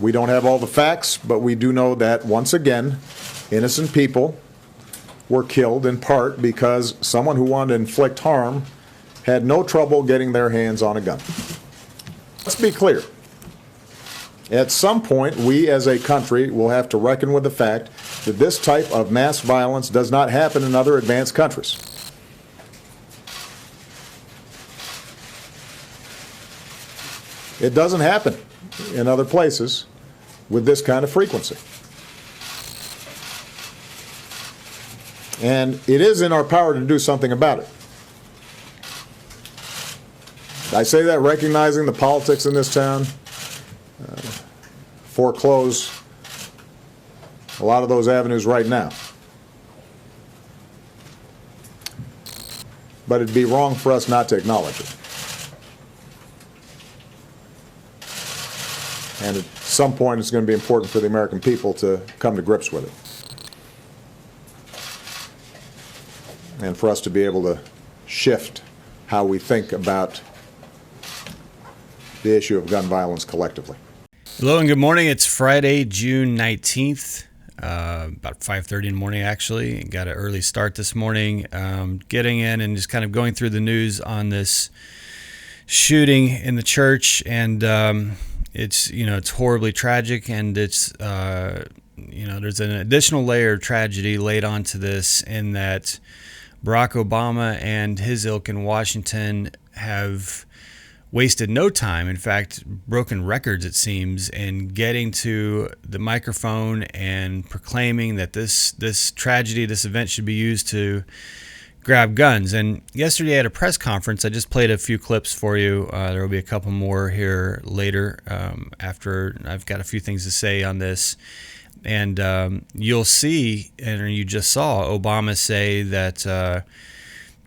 We don't have all the facts, but we do know that, once again, innocent people were killed in part because someone who wanted to inflict harm had no trouble getting their hands on a gun. Let's be clear. At some point, we as a country will have to reckon with the fact that this type of mass violence does not happen in other advanced countries. It doesn't happen in other places with this kind of frequency. And it is in our power to do something about it. I say that recognizing the politics in this town foreclose a lot of those avenues right now. But it'd be wrong for us not to acknowledge it. And at some point, it's going to be important for the American people to come to grips with it. And for us to be able to shift how we think about the issue of gun violence collectively. Hello and good morning. It's Friday, June 19th, about 5:30 in the morning, actually. Got an early start this morning, getting in and just kind of going through the news on this shooting in the church. And it's horribly tragic, and it's, there's an additional layer of tragedy laid onto this in that Barack Obama and his ilk in Washington have wasted no time, in fact, broken records, it seems, in getting to the microphone and proclaiming that this tragedy, this event should be used to grab guns. And yesterday at a press conference, I just played a few clips for you. There will be a couple more here later after I've got a few things to say on this. And you'll see, and you just saw Obama say that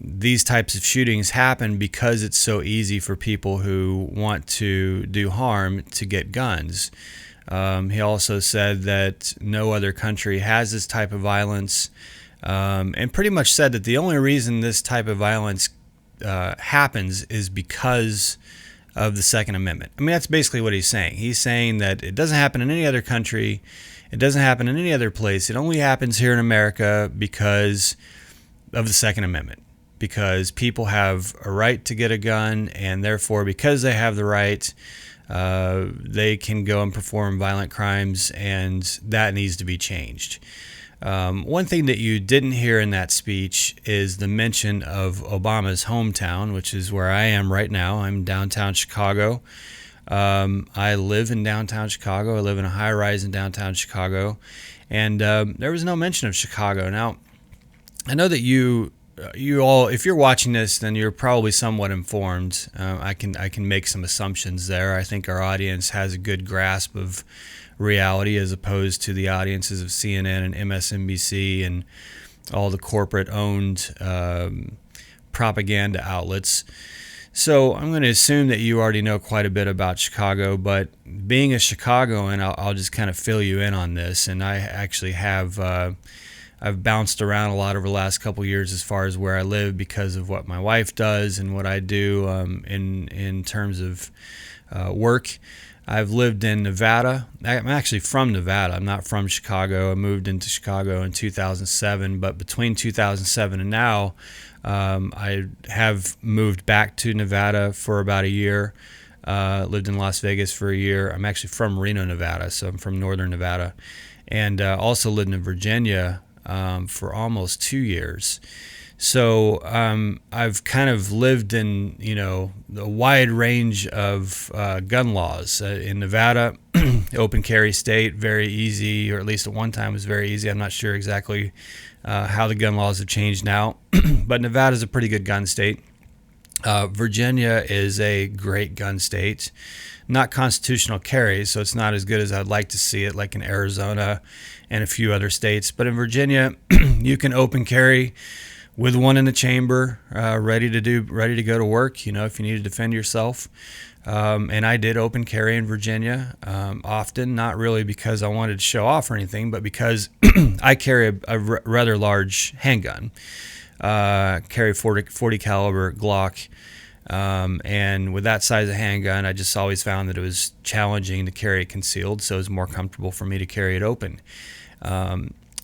these types of shootings happen because it's so easy for people who want to do harm to get guns. He also said that no other country has this type of violence, and pretty much said that the only reason this type of violence happens is because of the Second Amendment. I mean, that's basically what he's saying. He's saying that it doesn't happen in any other country. It doesn't happen in any other place. It only happens here in America because of the Second Amendment. Because people have a right to get a gun, and therefore, because they have the right, they can go and perform violent crimes, and that needs to be changed. One thing that you didn't hear in that speech is the mention of Obama's hometown, which is where I am right now. I'm downtown Chicago. I live in downtown Chicago. I live in a high-rise in downtown Chicago, and there was no mention of Chicago. Now, I know that you all, if you're watching this, then you're probably somewhat informed. I can make some assumptions there. I think our audience has a good grasp of reality as opposed to the audiences of CNN and MSNBC and all the corporate-owned propaganda outlets. So I'm going to assume that you already know quite a bit about Chicago, but being a Chicagoan, I'll just kind of fill you in on this. And I actually have I've bounced around a lot over the last couple of years as far as where I live because of what my wife does and what I do in terms of work. I've lived in Nevada. I'm actually from Nevada. I'm not from Chicago. I moved into Chicago in 2007, but between 2007 and now, I have moved back to Nevada for about a year. Lived in Las Vegas for a year. I'm actually from Reno, Nevada, so I'm from northern Nevada. And also lived in Virginia for almost 2 years. So I've kind of lived in, a wide range of gun laws. In Nevada, open carry state, very easy, or at least at one time was very easy. I'm not sure exactly how the gun laws have changed now, but Nevada is a pretty good gun state. Virginia is a great gun state. Not constitutional carry, so it's not as good as I'd like to see it, like in Arizona and a few other states. But in Virginia, you can open carry with one in the chamber, ready to go to work, if you need to defend yourself. And I did open carry in Virginia often, not really because I wanted to show off or anything, but because I carry a rather large handgun. Carry 40 caliber Glock And with that size of handgun, I just always found that it was challenging to carry it concealed, so it was more comfortable for me to carry it open.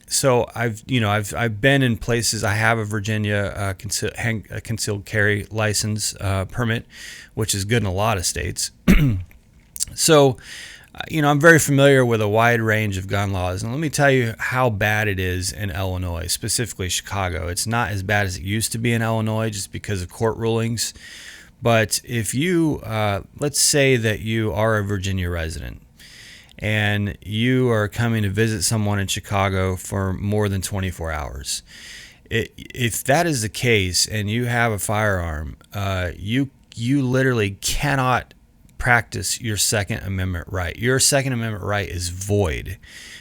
So I've been in places. I have a Virginia concealed carry license permit, which is good in a lot of states. So, I'm very familiar with a wide range of gun laws, and let me tell you how bad it is in Illinois, specifically Chicago. It's not as bad as it used to be in Illinois just because of court rulings. But if you, let's say that you are a Virginia resident and you are coming to visit someone in Chicago for more than 24 hours, if that is the case and you have a firearm, you literally cannot practice your Second Amendment right. Your Second Amendment right is void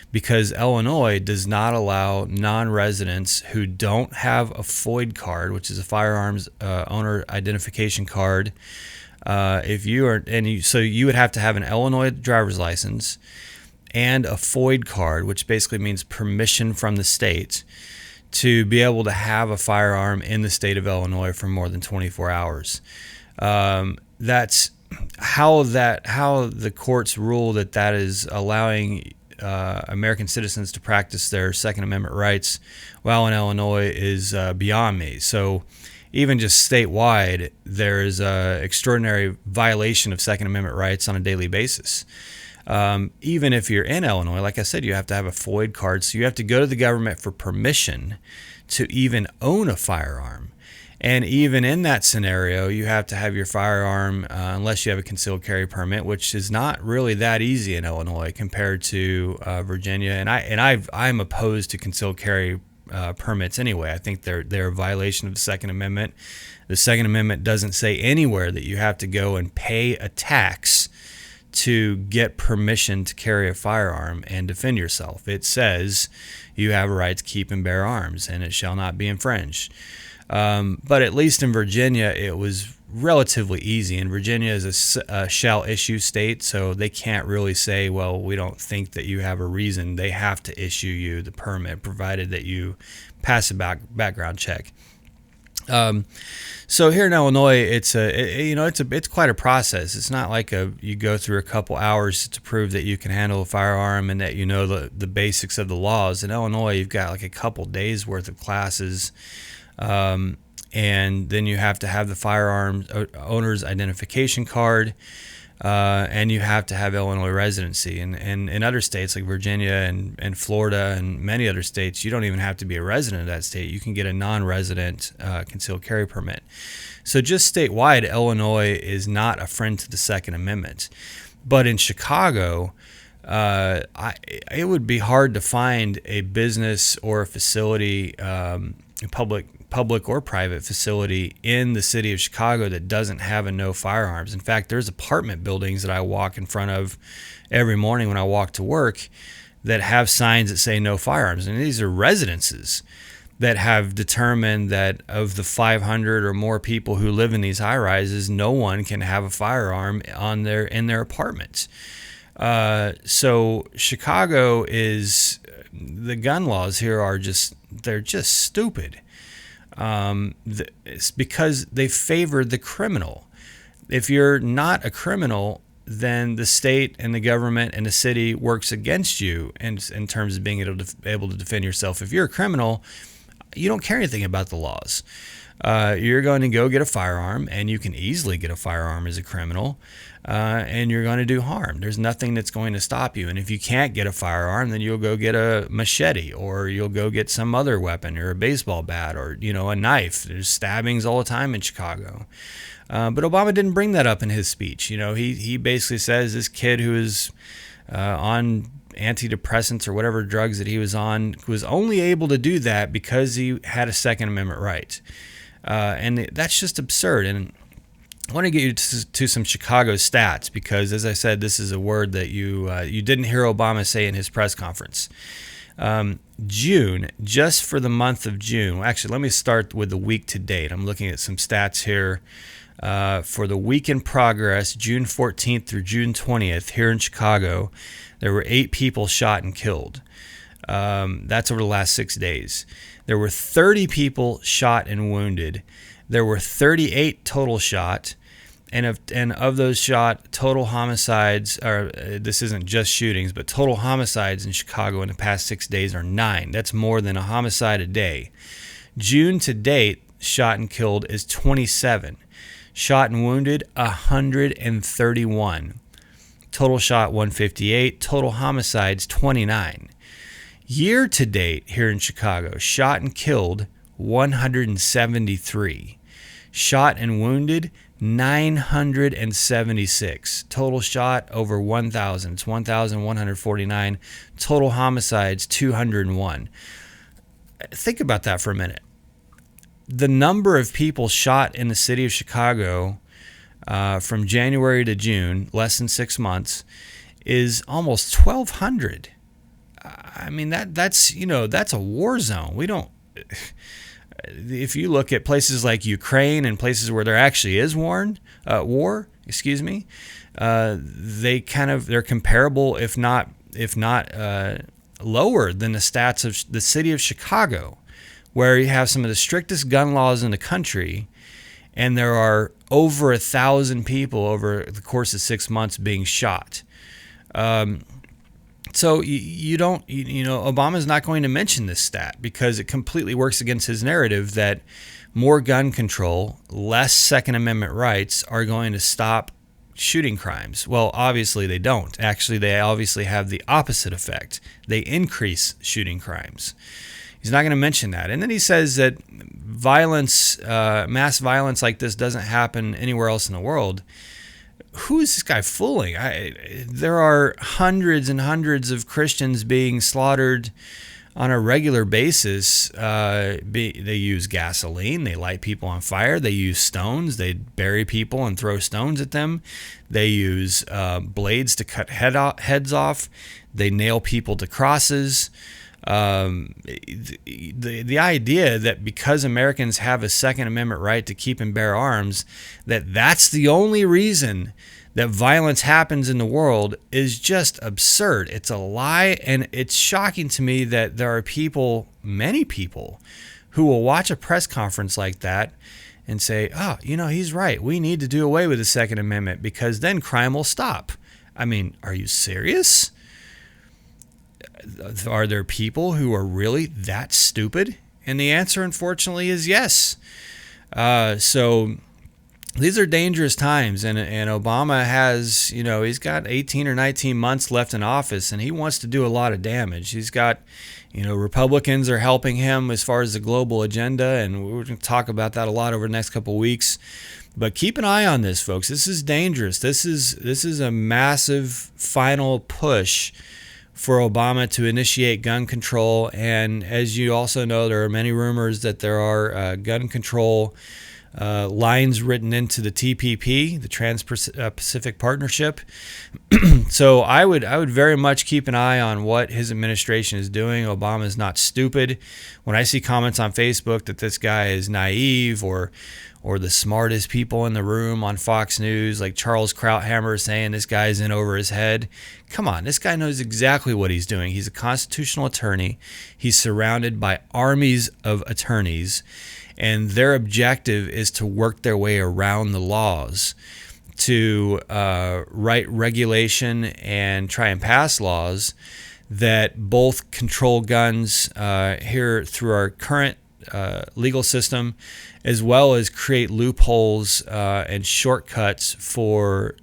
because Illinois does not allow non-residents who don't have a FOID card, which is a firearms owner identification card. So you would have to have an Illinois driver's license and a FOID card, which basically means permission from the state to be able to have a firearm in the state of Illinois for more than 24 hours. That's how the courts rule that is allowing American citizens to practice their Second Amendment rights while in Illinois is beyond me. So even just statewide, there is an extraordinary violation of Second Amendment rights on a daily basis. Even if you're in Illinois, like I said, you have to have a FOID card, so you have to go to the government for permission to even own a firearm. And even in that scenario, you have to have your firearm unless you have a concealed carry permit, which is not really that easy in Illinois compared to Virginia. And I'm opposed to concealed carry permits anyway. I think they're a violation of the Second Amendment. The Second Amendment doesn't say anywhere that you have to go and pay a tax to get permission to carry a firearm and defend yourself. It says you have a right to keep and bear arms, and it shall not be infringed. But at least in Virginia, it was relatively easy. And Virginia is a shall issue state, so they can't really say, well, we don't think that you have a reason. They have to issue you the permit, provided that you pass a background check. So here in Illinois, it's quite a process. It's not like you go through a couple hours to prove that you can handle a firearm and that you know the basics of the laws. In Illinois, you've got like a couple days worth of classes. And then you have to have the firearm owner's identification card, and you have to have Illinois residency. And in other states like Virginia and Florida and many other states, you don't even have to be a resident of that state. You can get a non-resident concealed carry permit. So just statewide, Illinois is not a friend to the Second Amendment. But in Chicago, it would be hard to find a business or a facility, public or private facility in the city of Chicago that doesn't have a no firearms. In fact, there's apartment buildings that I walk in front of every morning when I walk to work that have signs that say no firearms. And these are residences that have determined that of the 500 or more people who live in these high rises, no one can have a firearm in their apartments. So Chicago the gun laws here they're just stupid. It's because they favor the criminal. If you're not a criminal, then the state and the government and the city works against you in terms of being able to defend yourself. If you're a criminal, you don't care anything about the laws. You're going to go get a firearm, and you can easily get a firearm as a criminal, and you're going to do harm. There's nothing that's going to stop you. And if you can't get a firearm, then you'll go get a machete, or you'll go get some other weapon, or a baseball bat, or a knife. There's stabbings all the time in Chicago. But Obama didn't bring that up in his speech. He basically says this kid who is on antidepressants or whatever drugs that he was on was only able to do that because he had a Second Amendment right. And that's just absurd. And I want to get you to some Chicago stats because, as I said, this is a word that you didn't hear Obama say in his press conference. June, just for the month of June. Actually, let me start with the week to date. I'm looking at some stats here. For the week in progress, June 14th through June 20th, here in Chicago, there were 8 people shot and killed. That's over the last 6 days. There were 30 people shot and wounded. There were 38 total shot. And of those shot, total homicides are, this isn't just shootings, but total homicides in Chicago in the past 6 days are 9. That's more than a homicide a day. June to date, shot and killed is 27. Shot and wounded, 131. Total shot, 158. Total homicides, 29. Year to date here in Chicago, shot and killed, 173. Shot and wounded, 976. Total shot over 1,000. It's 1,149. Total homicides, 201. Think about that for a minute. The number of people shot in the city of Chicago from January to June, less than 6 months, is almost 1,200. I mean, that's a war zone. We don't. If you look at places like Ukraine and places where there actually is war, they're comparable, if not lower than the stats of the city of Chicago, where you have some of the strictest gun laws in the country, and there are over 1,000 people over the course of 6 months being shot. So Obama's not going to mention this stat because it completely works against his narrative that more gun control, less Second Amendment rights are going to stop shooting crimes. Well, obviously they don't. Actually, they obviously have the opposite effect. They increase shooting crimes. He's not going to mention that. And then he says that violence, mass violence like this doesn't happen anywhere else in the world. Who is this guy fooling? There are hundreds and hundreds of Christians being slaughtered on a regular basis. They use gasoline. They light people on fire. They use stones. They bury people and throw stones at them. They use blades to cut heads off. They nail people to crosses. The idea that because Americans have a Second Amendment right to keep and bear arms, that's the only reason that violence happens in the world is just absurd. It's a lie, and it's shocking to me that there are people, many people, who will watch a press conference like that and say, he's right. We need to do away with the Second Amendment because then crime will stop. I mean, are you serious? Are there people who are really that stupid? And the answer, unfortunately, is yes. So these are dangerous times, and Obama has, he's got 18 or 19 months left in office, and he wants to do a lot of damage. He's got, Republicans are helping him as far as the global agenda, and we're going to talk about that a lot over the next couple of weeks. But keep an eye on this, folks. This is dangerous. This is a massive final push for Obama to initiate gun control. And as you also know, there are many rumors that there are gun control lines written into the TPP, the Trans-Pacific Partnership. So I would very much keep an eye on what his administration is doing. Obama is not stupid. When I see comments on Facebook that this guy is naive or the smartest people in the room on Fox News, like Charles Krauthammer saying this guy's in over his head. Come on, this guy knows exactly what he's doing. He's a constitutional attorney. He's surrounded by armies of attorneys, and their objective is to work their way around the laws, to write regulation and try and pass laws that both control guns here through our current legal system, as well as create loopholes and shortcuts for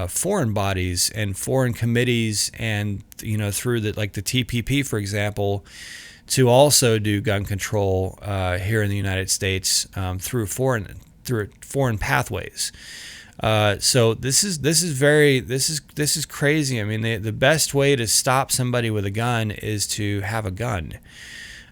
foreign bodies and foreign committees, and through the TPP, for example, to also do gun control here in the United States through foreign pathways. So this is crazy. I mean, the best way to stop somebody with a gun is to have a gun.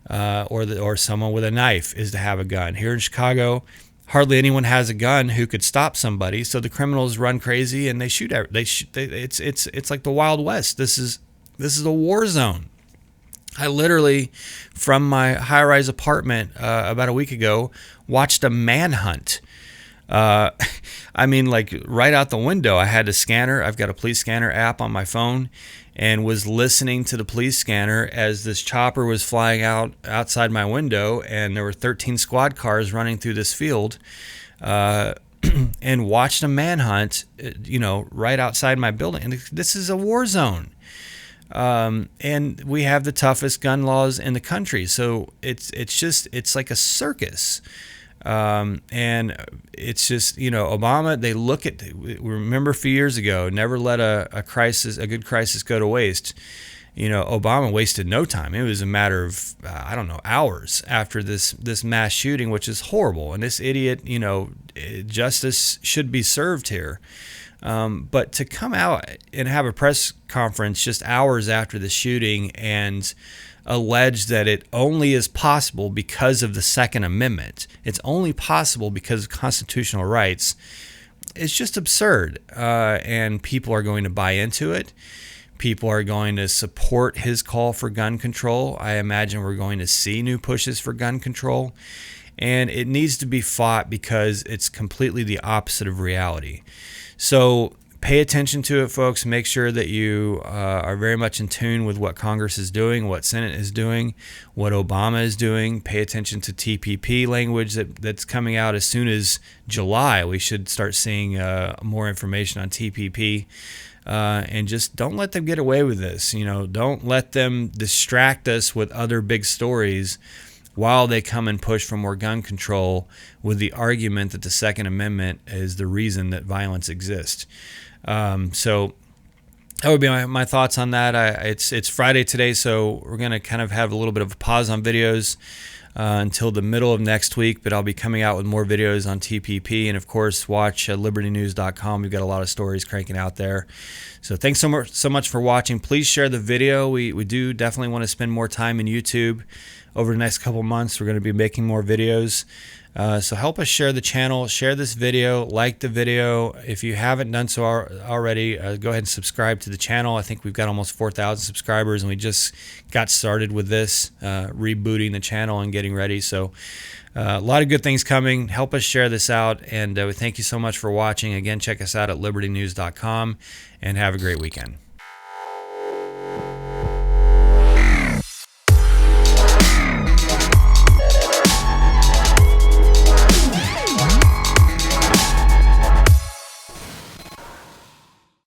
Or someone with a knife is to have a gun. Here in Chicago, hardly anyone has a gun who could stop somebody, so the criminals run crazy and they shoot. It's like the Wild West. This is a war zone. I literally, from my high-rise apartment about a week ago, watched a manhunt. Right out the window, I had a scanner. I've got a police scanner app on my phone, and was listening to the police scanner as this chopper was flying outside my window, and there were 13 squad cars running through this field. and watched a manhunt, right outside my building. And this is a war zone. And we have the toughest gun laws in the country. So it's like a circus. And it's just, Obama, they look at, remember a few years ago, never let a good crisis go to waste. Obama wasted no time. It was a matter of, hours after this mass shooting, which is horrible. And this idiot, justice should be served here. But to come out and have a press conference just hours after the shooting and allege that it only is possible because of the Second Amendment, it's only possible because of constitutional rights, it's just absurd. And people are going to buy into it. People are going to support his call for gun control. I imagine we're going to see new pushes for gun control. And it needs to be fought because it's completely the opposite of reality. So pay attention to it, folks. Make sure that you are very much in tune with what Congress is doing, what Senate is doing, what Obama is doing. Pay attention to TPP language that's coming out as soon as July. We should start seeing more information on TPP. And just don't let them get away with this. Don't let them distract us with other big stories while they come and push for more gun control with the argument that the Second Amendment is the reason that violence exists. So that would be my thoughts on that. It's Friday today, so we're going to kind of have a little bit of a pause on videos until the middle of next week, but I'll be coming out with more videos on TPP. And of course, watch LibertyNEWS.com. We've got a lot of stories cranking out there. So thanks so much for watching. Please share the video. We do definitely want to spend more time in YouTube over the next couple months. We're going to be making more videos. So help us share the channel, share this video, like the video. If you haven't done so already, go ahead and subscribe to the channel. I think we've got almost 4,000 subscribers, and we just got started with this, rebooting the channel and getting ready. So a lot of good things coming. Help us share this out, and we thank you so much for watching. Again, check us out at LibertyNEWS.com, and have a great weekend.